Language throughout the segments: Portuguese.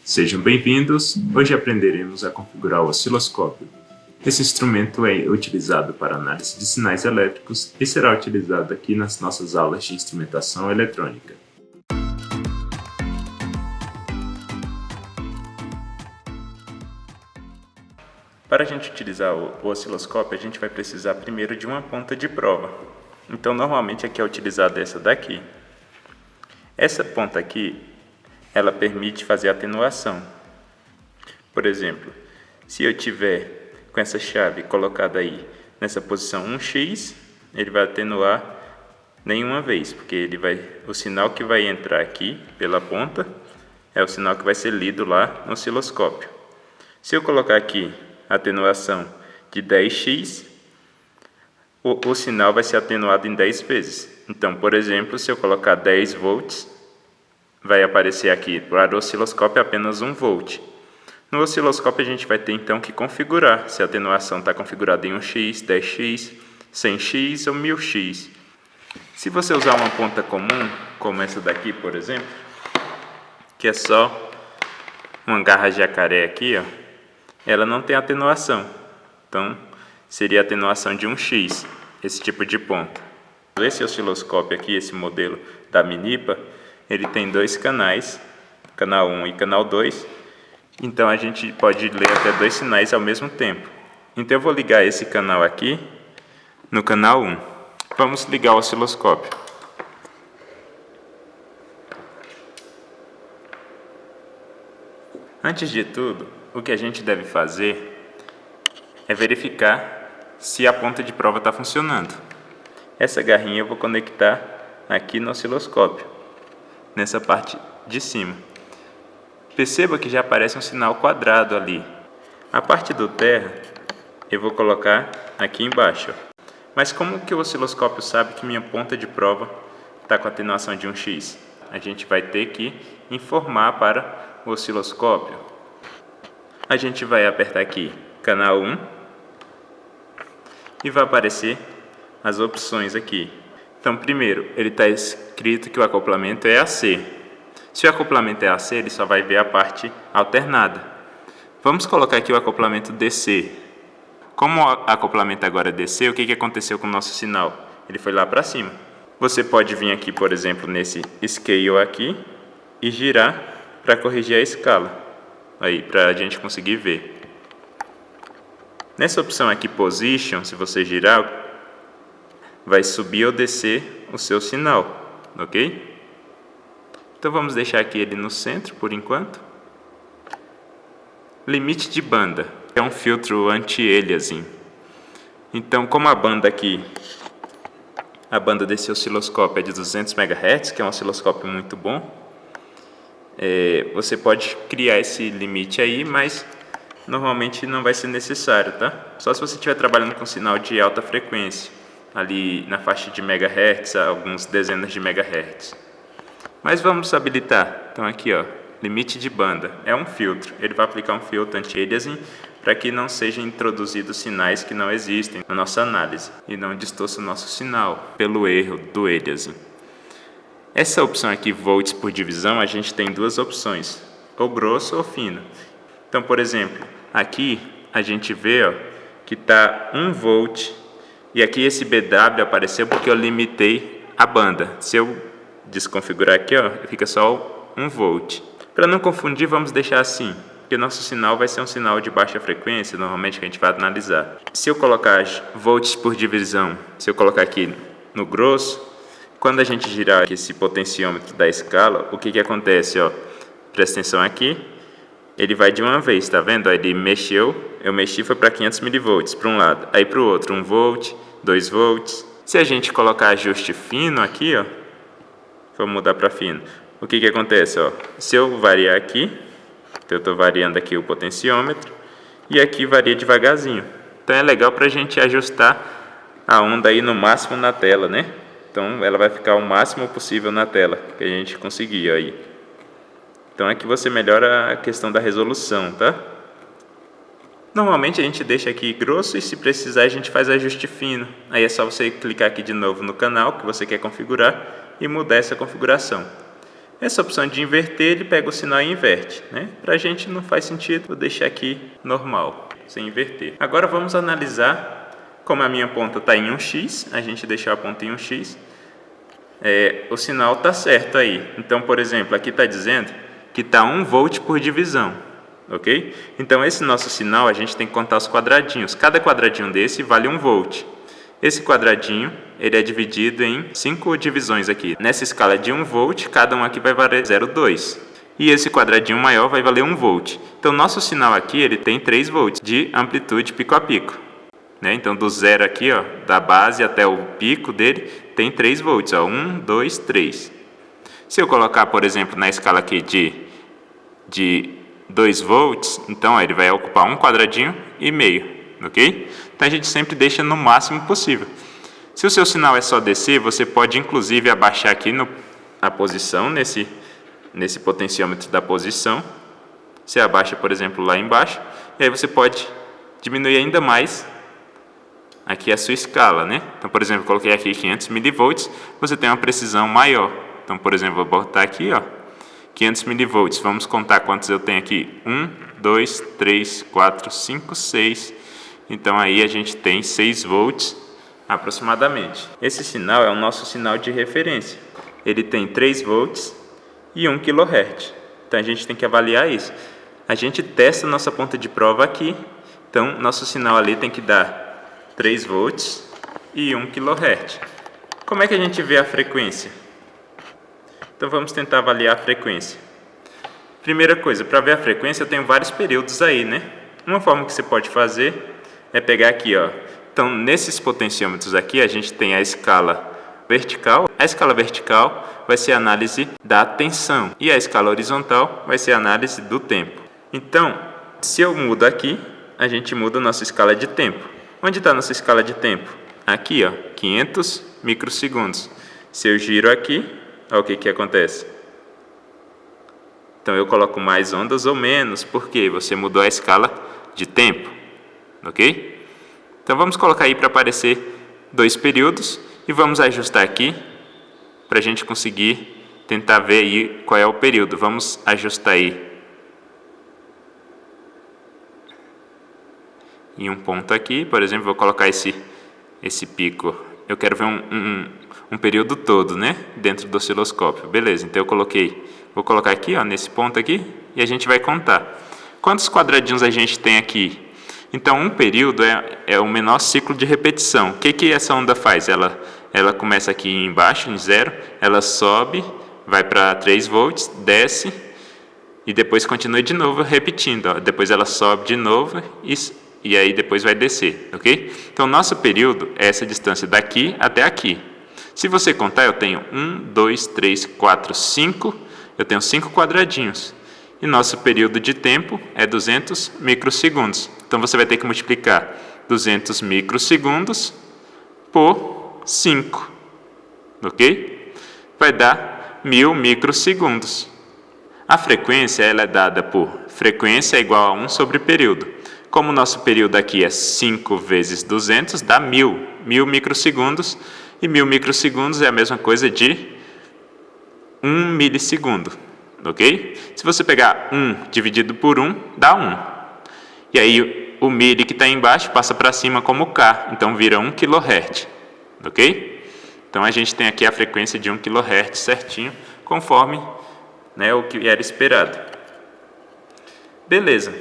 Sejam bem-vindos! Hoje aprenderemos a configurar o osciloscópio. Esse instrumento é utilizado para análise de sinais elétricos e será utilizado aqui nas nossas aulas de instrumentação eletrônica. Para a gente utilizar o osciloscópio, a gente vai precisar primeiro de uma ponta de prova. Então, normalmente aqui é utilizada essa daqui. Essa ponta aqui, ela permite fazer atenuação. Por exemplo, se eu tiver com essa chave colocada aí nessa posição 1x, ele vai atenuar nenhuma vez, porque o sinal que vai entrar aqui pela ponta é o sinal que vai ser lido lá no osciloscópio. Se eu colocar aqui a atenuação de 10x, o sinal vai ser atenuado em 10 vezes. Então, por exemplo, se eu colocar 10 volts, vai aparecer aqui para o osciloscópio apenas 1 volt. No osciloscópio a gente vai ter então que configurar se a atenuação está configurada em 1x, 10x, 100x ou 1000x. Se você usar uma ponta comum, como essa daqui, por exemplo, que é só uma garra jacaré aqui, ó, ela não tem atenuação. Então, seria a atenuação de 1x, esse tipo de ponta. Esse osciloscópio aqui, esse modelo da Minipa, ele tem dois canais, canal 1 e canal 2. Então, a gente pode ler até dois sinais ao mesmo tempo. Então, eu vou ligar esse canal aqui no canal 1. Vamos ligar o osciloscópio. Antes de tudo, o que a gente deve fazer é verificar se a ponta de prova está funcionando. Essa garrinha eu vou conectar aqui no osciloscópio, nessa parte de cima. Perceba que já aparece um sinal quadrado ali. A parte do terra eu vou colocar aqui embaixo. Mas como que o osciloscópio sabe que minha ponta de prova está com atenuação de 1x? A gente vai ter que informar para o osciloscópio. A gente vai apertar aqui canal 1 e vai aparecer as opções aqui. Então, primeiro, ele está escrito que o acoplamento é AC. Se o acoplamento é AC, ele só vai ver a parte alternada. Vamos colocar aqui o acoplamento DC. Como o acoplamento agora é DC, o que aconteceu com o nosso sinal? Ele foi lá para cima. Você pode vir aqui, por exemplo, nesse scale aqui e girar para corrigir a escala, aí para a gente conseguir ver. Nessa opção aqui, Position, se você girar, vai subir ou descer o seu sinal, ok? Então vamos deixar aqui ele no centro por enquanto. Limite de banda, é um filtro anti-aliasing. Então, como a banda aqui, a banda desse osciloscópio é de 200 MHz, que é um osciloscópio muito bom, você pode criar esse limite aí, mas normalmente não vai ser necessário, tá? Só se você estiver trabalhando com sinal de alta frequência, ali na faixa de megahertz, alguns dezenas de megahertz. Mas vamos habilitar. Então aqui, ó, limite de banda. É um filtro. Ele vai aplicar um filtro anti-aliasing para que não sejam introduzidos sinais que não existem na nossa análise e não distorça o nosso sinal pelo erro do aliasing. Essa opção aqui, volts por divisão, a gente tem duas opções, ou grosso ou fino. Então, por exemplo, aqui a gente vê, ó, que está 1 volt. E aqui esse BW apareceu porque eu limitei a banda. Se eu desconfigurar aqui, ó, fica só 1 volt. Para não confundir, vamos deixar assim, porque nosso sinal vai ser um sinal de baixa frequência, normalmente que a gente vai analisar. Se eu colocar volts por divisão, se eu colocar aqui no grosso, quando a gente girar aqui esse potenciômetro da escala, o que acontece? Ó? Presta atenção aqui, ele vai de uma vez, tá vendo? Ele mexeu, eu mexi, foi para 500 mV para um lado, aí para o outro 1 volt, 2 volts. Se a gente colocar ajuste fino aqui, ó, vamos mudar para fino. O que acontece? Ó? Se eu variar aqui, então eu estou variando aqui o potenciômetro, e aqui varia devagarzinho. Então é legal para a gente ajustar a onda aí no máximo na tela, né? Então ela vai ficar o máximo possível na tela que a gente conseguir aí. Então aqui você melhora a questão da resolução, tá? Normalmente a gente deixa aqui grosso e se precisar a gente faz ajuste fino. Aí é só você clicar aqui de novo no canal que você quer configurar e mudar essa configuração. Essa opção de inverter, ele pega o sinal e inverte, né? Pra gente não faz sentido, vou deixar aqui normal, sem inverter. Agora vamos analisar, como a minha ponta está em 1x, a gente deixou a ponta em 1x, o sinal está certo aí. Então, por exemplo, aqui está dizendo que está 1 volt por divisão, ok? Então, esse nosso sinal, a gente tem que contar os quadradinhos. Cada quadradinho desse vale 1 volt. Esse quadradinho, ele é dividido em 5 divisões aqui. Nessa escala de 1 volt, cada um aqui vai valer 0,2. E esse quadradinho maior vai valer 1 volt. Então, nosso sinal aqui, ele tem 3 volts de amplitude pico a pico. Né? Então, do zero aqui, ó, da base até o pico dele, tem 3 volts. Ó, 1, 2, 3. Se eu colocar, por exemplo, na escala aqui de 2 volts, então ó, ele vai ocupar um quadradinho e meio. Ok? Então a gente sempre deixa no máximo possível. Se o seu sinal é só descer, você pode inclusive abaixar aqui a posição, nesse potenciômetro da posição. Você abaixa, por exemplo, lá embaixo, e aí você pode diminuir ainda mais aqui a sua escala, né? Então, por exemplo, eu coloquei aqui 500 milivolts, você tem uma precisão maior. Então, por exemplo, vou botar aqui, ó, 500 milivolts. Vamos contar quantos eu tenho aqui. 1, 2, 3, 4, 5, 6... Então, aí a gente tem 6 volts aproximadamente. Esse sinal é o nosso sinal de referência. Ele tem 3 volts e 1 kHz. Então, a gente tem que avaliar isso. A gente testa nossa ponta de prova aqui. Então, nosso sinal ali tem que dar 3 volts e 1 kHz. Como é que a gente vê a frequência? Então, vamos tentar avaliar a frequência. Primeira coisa, para ver a frequência, eu tenho vários períodos aí, né? Uma forma que você pode fazer é pegar aqui, ó. Então, nesses potenciômetros aqui, a gente tem a escala vertical. A escala vertical vai ser a análise da tensão e a escala horizontal vai ser a análise do tempo. Então, se eu mudo aqui, a gente muda a nossa escala de tempo. Onde está a nossa escala de tempo? Aqui, ó, 500 microsegundos. Se eu giro aqui, olha o que acontece. Então, eu coloco mais ondas ou menos, porque você mudou a escala de tempo. Ok? Então, vamos colocar aí para aparecer 2 períodos e vamos ajustar aqui para a gente conseguir tentar ver aí qual é o período. Vamos ajustar aí em um ponto aqui, por exemplo, vou colocar esse pico. Eu quero ver um período todo, né? Dentro do osciloscópio. Beleza, então vou colocar aqui, ó, nesse ponto aqui e a gente vai contar. Quantos quadradinhos a gente tem aqui? Então, um período é o menor ciclo de repetição. O que essa onda faz? Ela começa aqui embaixo, em 0, ela sobe, vai para 3 volts, desce e depois continua de novo repetindo. Ó. Depois ela sobe de novo e aí depois vai descer, ok? Então, nosso período é essa distância daqui até aqui. Se você contar, eu tenho 1, 2, 3, 4, 5, eu tenho 5 quadradinhos. E nosso período de tempo é 200 microsegundos. Então, você vai ter que multiplicar 200 microsegundos por 5, ok? Vai dar 1000 microsegundos. A frequência ela é dada por frequência igual a 1 sobre período. Como o nosso período aqui é 5 vezes 200, dá 1000 microsegundos. E 1000 microsegundos é a mesma coisa de 1 milissegundo. Ok? Se você pegar 1 dividido por 1, dá 1. E aí o mili que está embaixo passa para cima como K, então vira 1 kHz. Ok? Então a gente tem aqui a frequência de 1 kHz certinho, conforme, né, o que era esperado. Beleza.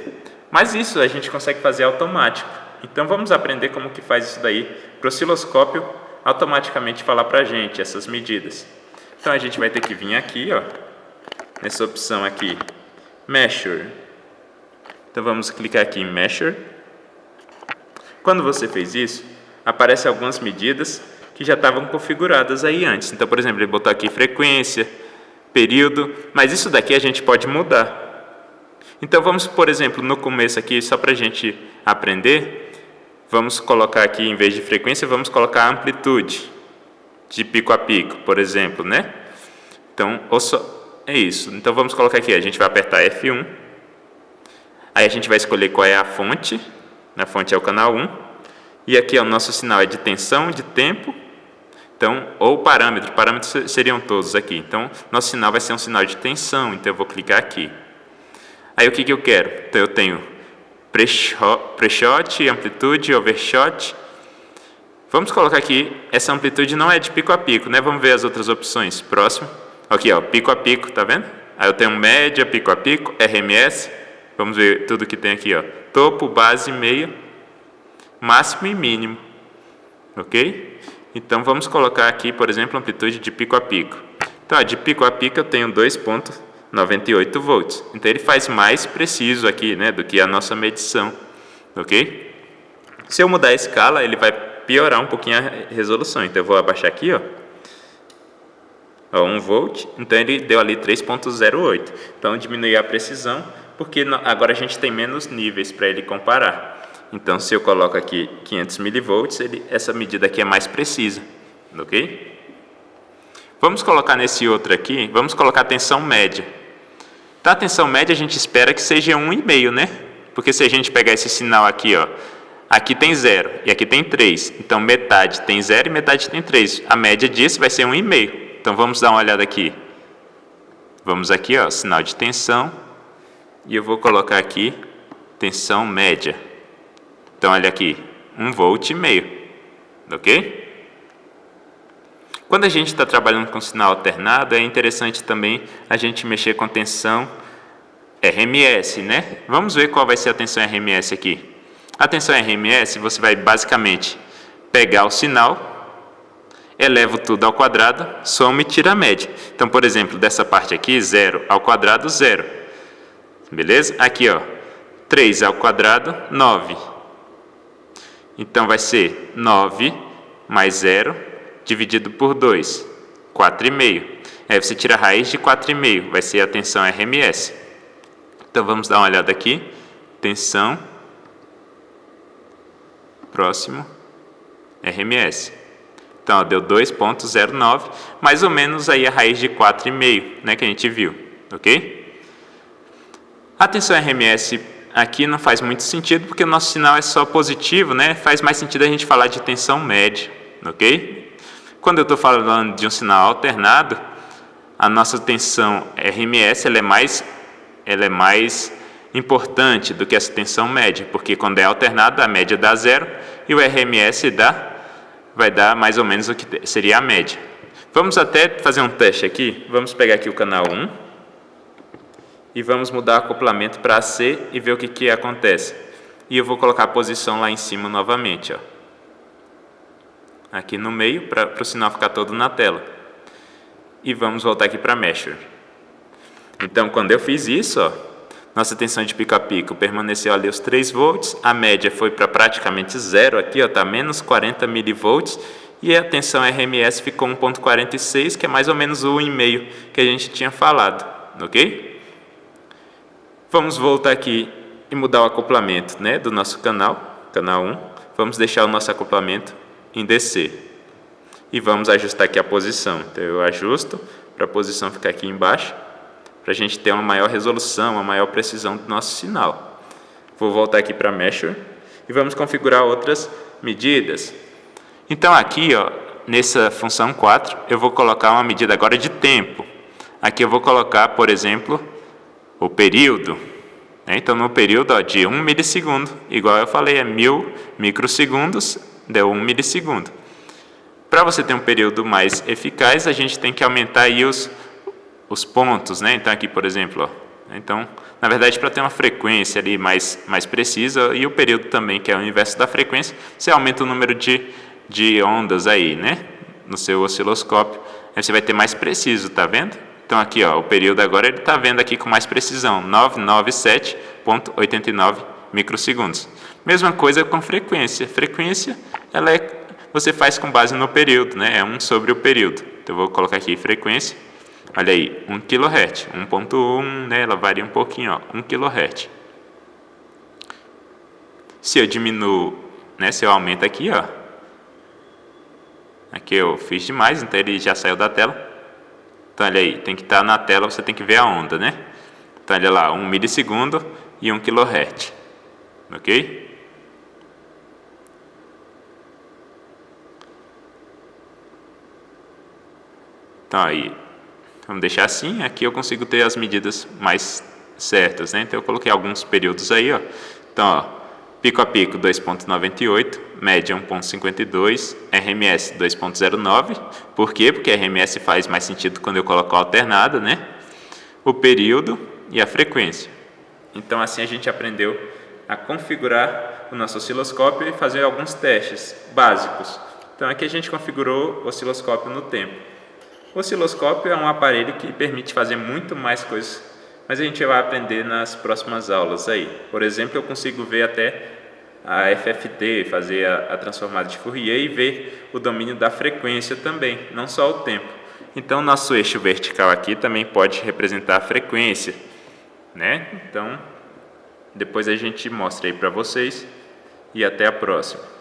Mas isso a gente consegue fazer automático. Então vamos aprender como que faz isso daí para o osciloscópio automaticamente falar para a gente essas medidas. Então a gente vai ter que vir aqui, ó, nessa opção aqui, Measure. Então vamos clicar aqui em Measure. Quando você fez isso, aparecem algumas medidas que já estavam configuradas aí antes. Então, por exemplo, ele botou aqui frequência, período, mas isso daqui a gente pode mudar. Então vamos, por exemplo, no começo aqui, só para a gente aprender, vamos colocar aqui, em vez de frequência, vamos colocar amplitude de pico a pico, por exemplo, né? Então, é isso. Então, vamos colocar aqui, a gente vai apertar F1. Aí, a gente vai escolher qual é a fonte. A fonte é o canal 1. E aqui, ó, o nosso sinal é de tensão, de tempo. Então, ou parâmetros seriam todos aqui. Então, nosso sinal vai ser um sinal de tensão, então eu vou clicar aqui. Aí o que eu quero? Então eu tenho pre-shot, amplitude, overshot. Vamos colocar aqui, essa amplitude não é de pico a pico, né? Vamos ver as outras opções. Próximo. Aqui, ó, pico a pico, tá vendo? Aí eu tenho média, pico a pico, RMS. Vamos ver tudo que tem aqui, ó. Topo, base, meia, máximo e mínimo. Ok? Então vamos colocar aqui, por exemplo, amplitude de pico a pico. Então, ó, de pico a pico eu tenho 2,98 volts. Então ele faz mais preciso aqui, né, do que a nossa medição. Ok? Se eu mudar a escala, ele vai piorar um pouquinho a resolução. Então eu vou abaixar aqui, ó. 1 volt, então ele deu ali 3,08. Então diminuiu a precisão, porque agora a gente tem menos níveis para ele comparar. Então se eu coloco aqui 500 milivolts, essa medida aqui é mais precisa, ok? Vamos colocar nesse outro aqui, vamos colocar a tensão média. Tá, a tensão média a gente espera que seja 1,5, né? Porque se a gente pegar esse sinal aqui, ó, aqui tem 0 e aqui tem 3. Então metade tem 0 e metade tem 3. A média disso vai ser 1,5. Então vamos dar uma olhada aqui. Vamos aqui, ó, sinal de tensão. E eu vou colocar aqui tensão média. Então olha aqui, 1,5 volt, ok? Quando a gente está trabalhando com sinal alternado, é interessante também a gente mexer com tensão RMS, né? Vamos ver qual vai ser a tensão RMS aqui. A tensão RMS, você vai basicamente pegar o sinal, elevo tudo ao quadrado, soma e tira a média. Então, por exemplo, dessa parte aqui, 0 ao quadrado, 0. Beleza? Aqui, ó, 3 ao quadrado, 9. Então, vai ser 9 mais 0 dividido por 2, 4,5. Aí você tira a raiz de 4,5, vai ser a tensão RMS. Então, vamos dar uma olhada aqui. Tensão, próximo, RMS. Então, ó, deu 2,09, mais ou menos aí a raiz de 4,5, né, que a gente viu, ok? A tensão RMS aqui não faz muito sentido, porque o nosso sinal é só positivo, né? Faz mais sentido a gente falar de tensão média, ok? Quando eu estou falando de um sinal alternado, a nossa tensão RMS ela é mais importante do que essa tensão média, porque quando é alternado, a média dá 0 e o RMS vai dar mais ou menos o que seria a média. Vamos até fazer um teste aqui. Vamos pegar aqui o canal 1 e vamos mudar o acoplamento para AC e ver o que acontece. E eu vou colocar a posição lá em cima novamente, ó. Aqui no meio, para o sinal ficar todo na tela. E vamos voltar aqui para Measure. Então, quando eu fiz isso, ó, nossa tensão de pico a pico permaneceu ali os 3 volts, a média foi para praticamente 0 aqui, ó, tá menos 40 milivolts, e a tensão RMS ficou 1,46, que é mais ou menos o 1,5 que a gente tinha falado, ok? Vamos voltar aqui e mudar o acoplamento, né, do nosso canal 1. Vamos deixar o nosso acoplamento em DC. E vamos ajustar aqui a posição. Então eu ajusto para a posição ficar aqui embaixo, para a gente ter uma maior resolução, uma maior precisão do nosso sinal. Vou voltar aqui para Measure e vamos configurar outras medidas. Então aqui, ó, nessa função 4, eu vou colocar uma medida agora de tempo. Aqui eu vou colocar, por exemplo, o período. Né? Então no período, ó, de 1 milissegundo, igual eu falei, é 1000 microsegundos, deu 1 milissegundo. Para você ter um período mais eficaz, a gente tem que aumentar aí os pontos, né? Então aqui, por exemplo, ó, então, na verdade, para ter uma frequência ali mais precisa, e o período também, que é o inverso da frequência, você aumenta o número de ondas aí, né? No seu osciloscópio, aí você vai ter mais preciso, tá vendo? Então aqui, ó, o período agora ele está vendo aqui com mais precisão, 997,89 microsegundos. Mesma coisa com frequência. Frequência, você faz com base no período, né? É 1 sobre o período. Então eu vou colocar aqui frequência. Olha aí, 1 kHz, 1.1, né? Ela varia um pouquinho, ó, 1 kHz. Se eu diminuo, né? Se eu aumento aqui, ó. Aqui eu fiz demais, então ele já saiu da tela. Então olha aí, tem que estar na tela, você tem que ver a onda, né? Então olha lá, 1 milissegundo e 1 kHz. Ok? Então aí, vamos deixar assim, aqui eu consigo ter as medidas mais certas, né? Então eu coloquei alguns períodos aí, ó. Então, ó, pico a pico 2,98, média 1,52, RMS 2,09. Por quê? Porque RMS faz mais sentido quando eu coloco alternada, né? O período e a frequência. Então assim a gente aprendeu a configurar o nosso osciloscópio e fazer alguns testes básicos. Então aqui a gente configurou o osciloscópio no tempo. O osciloscópio é um aparelho que permite fazer muito mais coisas, mas a gente vai aprender nas próximas aulas aí. Por exemplo, eu consigo ver até a FFT, fazer a transformada de Fourier e ver o domínio da frequência também, não só o tempo. Então, nosso eixo vertical aqui também pode representar a frequência, né? Então, depois a gente mostra aí para vocês e até a próxima.